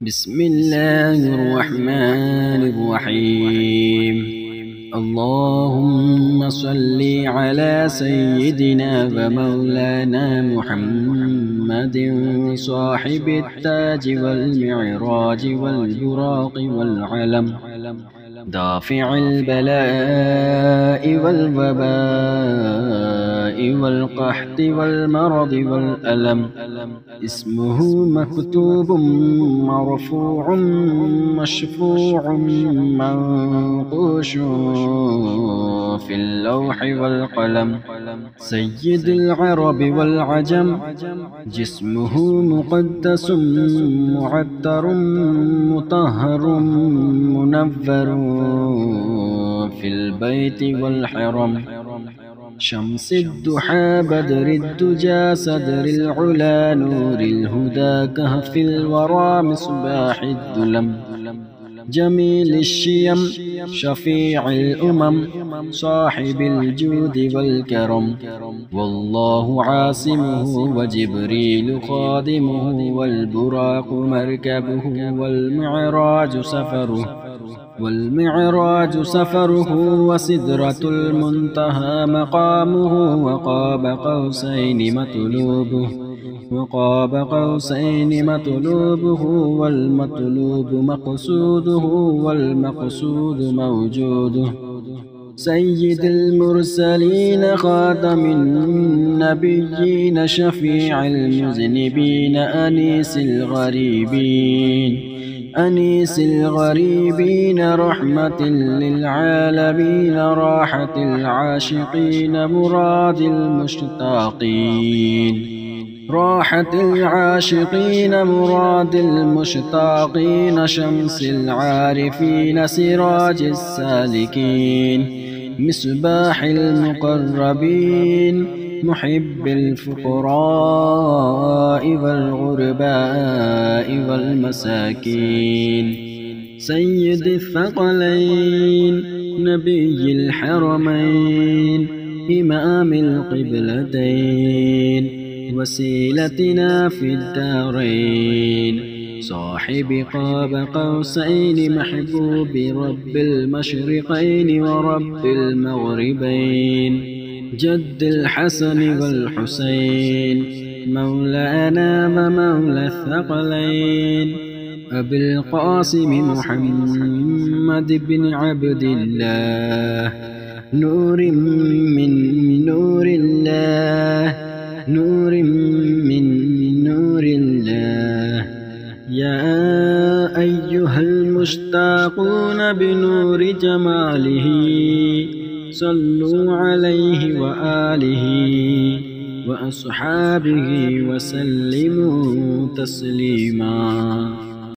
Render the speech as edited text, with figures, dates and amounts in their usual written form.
بسم الله الرحمن الرحيم. اللهم صل على سيدنا ومولانا محمد صاحب التاج والمعراج والبراق والعلم، دافع البلاء والوباء والقحط والمرض والألم. اسمه مكتوب مرفوع مشفوع منقوش في اللوح والقلم. سيد العرب والعجم، جسمه مقدس معتر مطهر منور في البيت والحرم. شمس الضحى بدر الدجى صدر العلا نور الهدى كهف الورى مصباح الظلم. جميل الشيم شفيع الأمم صاحب الجود والكرم. والله عاصمه وجبريل خادمه والبراق مركبه والمعراج سفره وسدرة المنتهى مقامه وقاب قوسين مطلوبه والمطلوب مقصوده والمقصود موجوده. سيد المرسلين خاتم النبيين شفيع المذنبين أنيس الغريبين رحمة للعالمين راحة العاشقين مراد المشتاقين شمس العارفين سراج السالكين مصباح المقربين محب الفقراء والغرباء والمساكين. سيد الثقلين نبي الحرمين إمام القبلتين وسيلتنا في الدارين صاحب قاب قوسين محبوب رب المشرقين ورب المغربين. جد الحسن والحسين مولانا ومولى الثقلين أبي القاسم محمد بن عبد الله نور من نور الله يا أيها المشتاقون بنور جماله صلوا عليه وآله وأصحابه وسلموا تسليما.